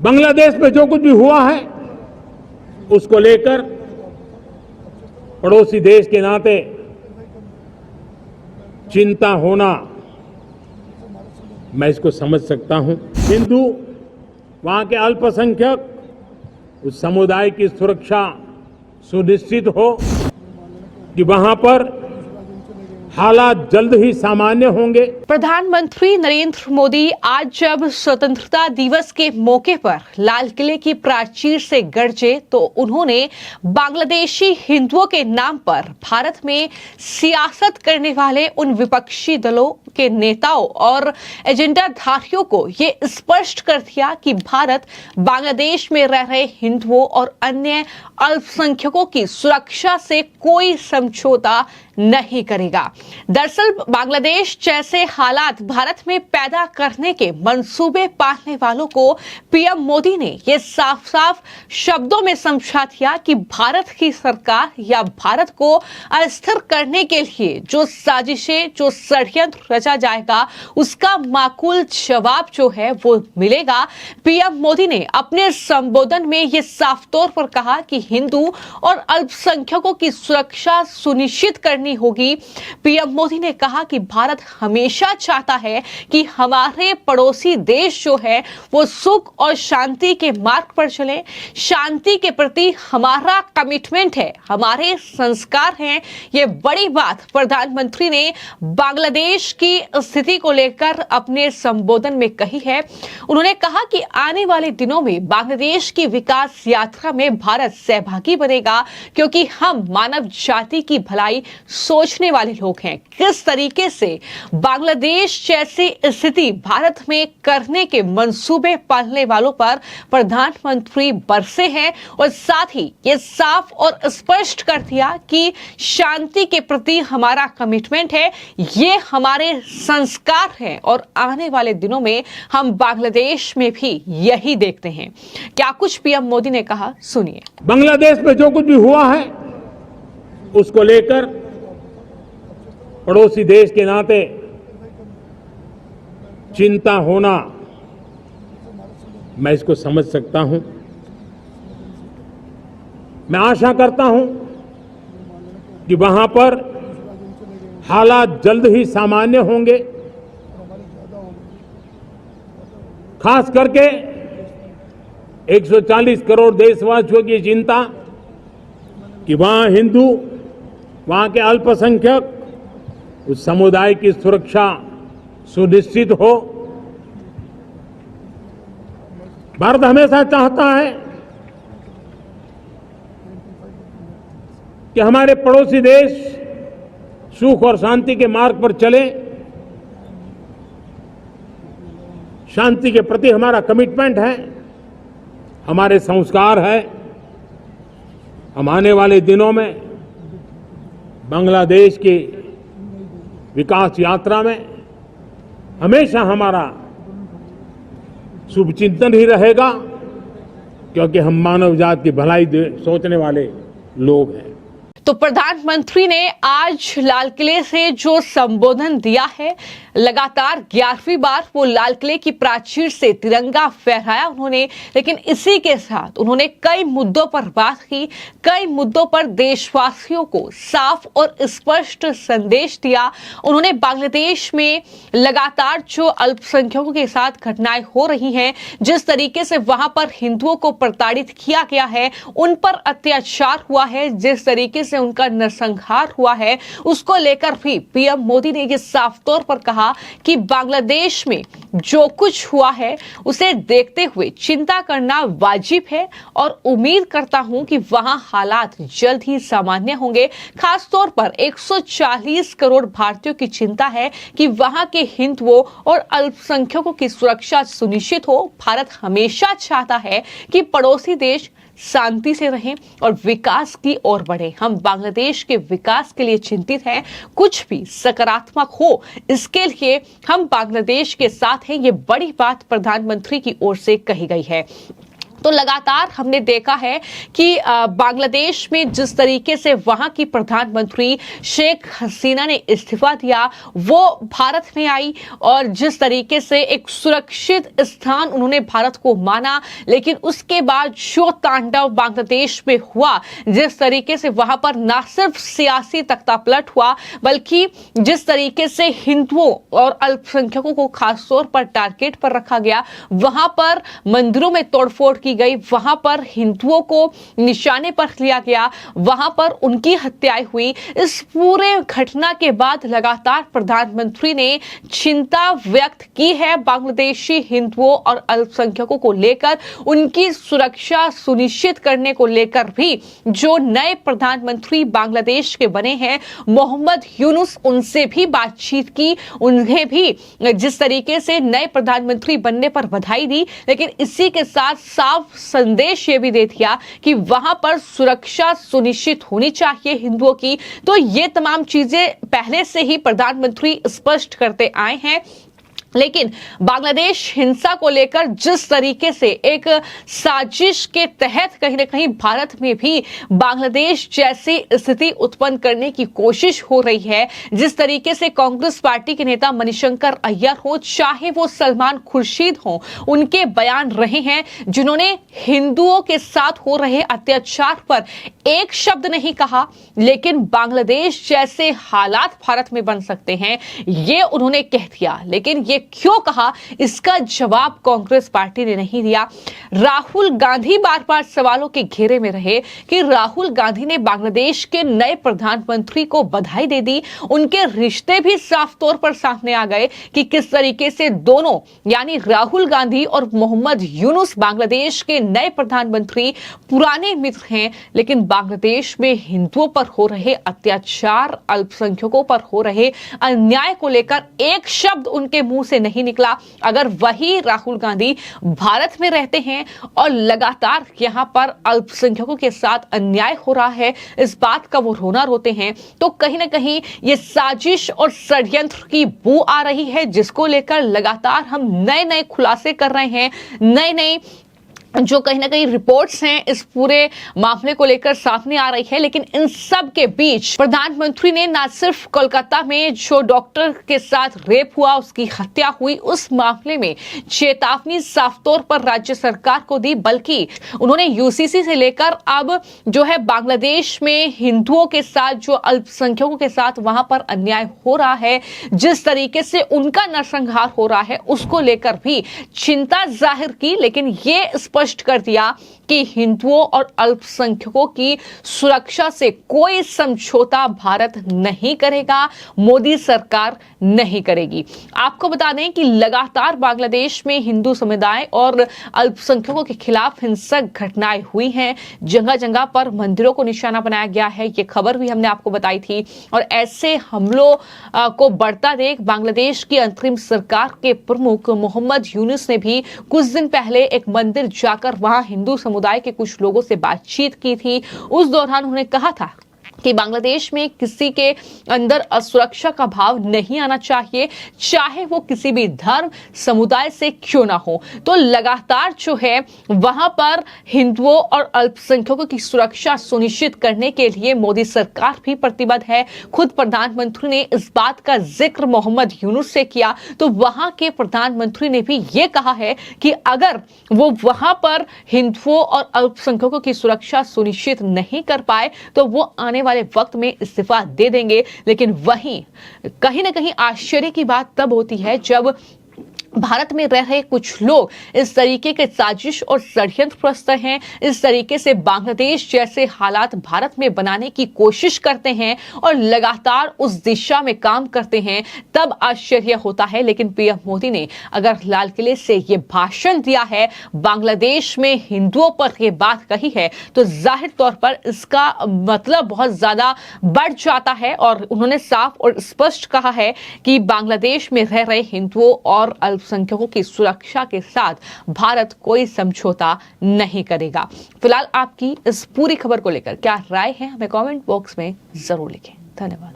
बांग्लादेश में जो कुछ भी हुआ है उसको लेकर पड़ोसी देश के नाते चिंता होना मैं इसको समझ सकता हूं। हिंदू, वहां के अल्पसंख्यक, उस समुदाय की सुरक्षा सुनिश्चित हो कि वहां पर हालात जल्द ही सामान्य होंगे। प्रधानमंत्री नरेंद्र मोदी आज जब स्वतंत्रता दिवस के मौके पर लाल किले की प्राचीर से गरजे तो उन्होंने बांग्लादेशी हिंदुओं के नाम पर भारत में सियासत करने वाले उन विपक्षी दलों के नेताओं और एजेंडाधारियों को ये स्पष्ट कर दिया कि भारत बांग्लादेश में रह रहे हिंदुओं और अन्य अल्पसंख्यकों की सुरक्षा से कोई समझौता नहीं करेगा। दरअसल बांग्लादेश जैसे हालात भारत में पैदा करने के मंसूबे पालने वालों को पीएम मोदी ने यह साफ साफ शब्दों में समझा दिया कि भारत की सरकार या भारत को अस्थिर करने के लिए जो साजिशें, जो षड्यंत्र रचा जाएगा उसका माकूल जवाब जो है वो मिलेगा। पीएम मोदी ने अपने संबोधन में यह साफ तौर पर कहा कि हिंदू और अल्पसंख्यकों की सुरक्षा सुनिश्चित करनी होगी। पीएम मोदी ने कहा कि भारत हमेशा चाहता है कि हमारे पड़ोसी देश जो है वो सुख और शांति के मार्ग पर चले। शांति के प्रति हमारा कमिटमेंट है, हमारे संस्कार हैं। ये बड़ी बात प्रधानमंत्री ने बांग्लादेश की स्थिति को लेकर अपने संबोधन में कही है। उन्होंने कहा कि आने वाले दिनों में बांग्लादेश की विकास यात्रा में भारत सहभागी बनेगा क्योंकि हम मानव जाति की भलाई सोचने वाले लोग हैं। किस तरीके से बांग्लादेश जैसी स्थिति भारत में करने के मंसूबे पालने वालों पर प्रधानमंत्री बरसे हैं और साथ ही ये साफ और स्पष्ट कर दिया कि शांति के प्रति हमारा कमिटमेंट है, ये हमारे संस्कार हैं और आने वाले दिनों में हम बांग्लादेश में भी यही देखते हैं। क्या कुछ पीएम मोदी ने कहा, सुनिए। बांग्लादेश में जो कुछ भी हुआ है उसको लेकर पड़ोसी देश के नाते चिंता होना मैं इसको समझ सकता हूं। मैं आशा करता हूं कि वहां पर हालात जल्द ही सामान्य होंगे। खास करके 140 करोड़ देशवासियों की चिंता कि वहां हिंदू, वहां के अल्पसंख्यक, उस समुदाय की सुरक्षा सुनिश्चित हो। भारत हमेशा चाहता है कि हमारे पड़ोसी देश सुख और शांति के मार्ग पर चले। शांति के प्रति हमारा कमिटमेंट है, हमारे संस्कार है। हम आने वाले दिनों में बांग्लादेश की विकास यात्रा में हमेशा हमारा शुभचिंतन ही रहेगा क्योंकि हम मानव जाति की भलाई सोचने वाले लोग हैं। तो प्रधानमंत्री ने आज लाल किले से जो संबोधन दिया है, लगातार 11वीं बार वो लाल किले की प्राचीर से तिरंगा फहराया उन्होंने, लेकिन इसी के साथ उन्होंने कई मुद्दों पर बात की, कई मुद्दों पर देशवासियों को साफ और स्पष्ट संदेश दिया। उन्होंने बांग्लादेश में लगातार जो अल्पसंख्यकों के साथ घटनाएं हो रही हैं, जिस तरीके से वहां पर हिंदुओं को प्रताड़ित किया गया है, उन पर अत्याचार हुआ है, जिस तरीके से उनका नरसंहार हुआ है, उसको लेकर भी पीएम मोदी ने यह साफ तौर पर कहा कि बांग्लादेश में जो कुछ हुआ है उसे देखते हुए चिंता करना वाजिब है और उम्मीद करता हूं कि वहां हालात जल्द ही सामान्य होंगे। खास तौर पर 140 करोड़ भारतीयों की चिंता है कि वहां के हिंदुओं और अल्पसंख्यकों की सुरक्षा सुनिश्चित हो। भारत हमेशा चाहता है कि पड़ोसी देश शांति से रहें और विकास की ओर बढ़े। हम बांग्लादेश के विकास के लिए चिंतित हैं। कुछ भी सकारात्मक हो इसके लिए हम बांग्लादेश के साथ हैं। ये बड़ी बात प्रधानमंत्री की ओर से कही गई है। तो लगातार हमने देखा है कि बांग्लादेश में जिस तरीके से वहां की प्रधानमंत्री शेख हसीना ने इस्तीफा दिया, वो भारत में आई और जिस तरीके से एक सुरक्षित स्थान उन्होंने भारत को माना, लेकिन उसके बाद जो तांडव बांग्लादेश में हुआ, जिस तरीके से वहां पर न सिर्फ सियासी तख्तापलट हुआ, बल्कि जिस तरीके से हिंदुओं और अल्पसंख्यकों को खासतौर पर टारगेट पर रखा गया, वहां पर मंदिरों में तोड़फोड़ की गई, वहां पर हिंदुओं को निशाने पर लिया गया, वहां पर उनकी हत्याएं हुई। इस पूरे घटना के बाद लगातार प्रधानमंत्री ने चिंता व्यक्त की है बांग्लादेशी हिंदुओं और अल्पसंख्यकों को लेकर, उनकी सुरक्षा सुनिश्चित करने को लेकर भी। जो नए प्रधानमंत्री बांग्लादेश के बने हैं मोहम्मद यूनुस, उनसे भी बातचीत की, उन्हें भी जिस तरीके से नए प्रधानमंत्री बनने पर बधाई दी, लेकिन इसी के साथ साफ संदेश ये भी दे दिया कि वहां पर सुरक्षा सुनिश्चित होनी चाहिए हिंदुओं की। तो ये तमाम चीजें पहले से ही प्रधानमंत्री स्पष्ट करते आए हैं, लेकिन बांग्लादेश हिंसा को लेकर जिस तरीके से एक साजिश के तहत कहीं ना कहीं भारत में भी बांग्लादेश जैसी स्थिति उत्पन्न करने की कोशिश हो रही है, जिस तरीके से कांग्रेस पार्टी के नेता मणिशंकर अय्यर हो, चाहे वो सलमान खुर्शीद हो, उनके बयान रहे हैं, जिन्होंने हिंदुओं के साथ हो रहे अत्याचार पर एक शब्द नहीं कहा, लेकिन बांग्लादेश जैसे हालात भारत में बन सकते हैं ये उन्होंने कह दिया। लेकिन ये क्यों कहा, इसका जवाब कांग्रेस पार्टी ने नहीं दिया। राहुल गांधी बार बार सवालों के घेरे में रहे कि राहुल गांधी ने बांग्लादेश के नए प्रधानमंत्री को बधाई दे दी, उनके रिश्ते भी साफ तौर पर सामने आ गए कि किस तरीके से दोनों यानी राहुल गांधी और मोहम्मद यूनुस बांग्लादेश के नए प्रधानमंत्री पुराने मित्र हैं। लेकिन बांग्लादेश में हिंदुओं पर हो रहे अत्याचार, अल्पसंख्यकों पर हो रहे अन्याय को लेकर एक शब्द उनके मुंह से नहीं निकला। अगर वही राहुल गांधी भारत में रहते हैं और लगातार यहां पर अल्पसंख्यकों के साथ अन्याय हो रहा है, इस बात का वो रोना रोते हैं, तो कहीं ना कहीं ये साजिश और षड्यंत्र की बू आ रही है, जिसको लेकर लगातार हम नए नए खुलासे कर रहे हैं, नए नए जो कहीं ना कहीं रिपोर्ट्स हैं इस पूरे मामले को लेकर सामने आ रही है। लेकिन इन सब के बीच प्रधानमंत्री ने न सिर्फ कोलकाता में जो डॉक्टर के साथ रेप हुआ, उसकी हत्या हुई, उस मामले में चेतावनी साफ तौर पर राज्य सरकार को दी, बल्कि उन्होंने यूसीसी से लेकर अब जो है बांग्लादेश में हिंदुओं के साथ, जो अल्पसंख्यकों के साथ वहां पर अन्याय हो रहा है, जिस तरीके से उनका नरसंहार हो रहा है, उसको लेकर भी चिंता जाहिर की। लेकिन ये स्पष्ट कर दिया कि हिंदुओं और अल्पसंख्यकों की सुरक्षा से कोई समझौता भारत नहीं करेगा, मोदी सरकार नहीं करेगी। आपको बता दें कि लगातार बांग्लादेश में हिंदू समुदाय और अल्पसंख्यकों के खिलाफ हिंसक घटनाएं हुई हैं, जगह जगह पर मंदिरों को निशाना बनाया गया है, ये खबर भी हमने आपको बताई थी। और ऐसे हमलों को बढ़ता देख बांग्लादेश की अंतरिम सरकार के प्रमुख मोहम्मद यूनुस ने भी कुछ दिन पहले एक मंदिर जाकर वहां हिंदू समुदाय के कुछ लोगों से बातचीत की थी। उस दौरान उन्होंने कहा था कि बांग्लादेश में किसी के अंदर असुरक्षा का भाव नहीं आना चाहिए, चाहे वो किसी भी धर्म समुदाय से क्यों ना हो। तो लगातार जो है वहां पर हिंदुओं और अल्पसंख्यकों की सुरक्षा सुनिश्चित करने के लिए मोदी सरकार भी प्रतिबद्ध है। खुद प्रधानमंत्री ने इस बात का जिक्र मोहम्मद यूनुस से किया, तो वहां के प्रधानमंत्री ने भी ये कहा है कि अगर वो वहां पर हिंदुओं और अल्पसंख्यकों की सुरक्षा सुनिश्चित नहीं कर पाए तो वो आने वाले वक्त में इस्तीफा दे देंगे। लेकिन वहीं कहीं ना कहीं आश्चर्य की बात तब होती है जब भारत में रह रहे कुछ लोग इस तरीके के साजिश और षड्यंत्रग्रस्त हैं, इस तरीके से बांग्लादेश जैसे हालात भारत में बनाने की कोशिश करते हैं और लगातार उस दिशा में काम करते हैं, तब आश्चर्य होता है। लेकिन पीएम मोदी ने अगर लाल किले से ये भाषण दिया है, बांग्लादेश में हिंदुओं पर ये बात कही है, तो जाहिर तौर पर इसका मतलब बहुत ज्यादा बढ़ जाता है। और उन्होंने साफ और स्पष्ट कहा है कि बांग्लादेश में रह रहे हिंदुओं और अल्पसंख्यकों की सुरक्षा के साथ भारत कोई समझौता नहीं करेगा। फिलहाल आपकी इस पूरी खबर को लेकर क्या राय है, हमें कमेंट बॉक्स में जरूर लिखें। धन्यवाद।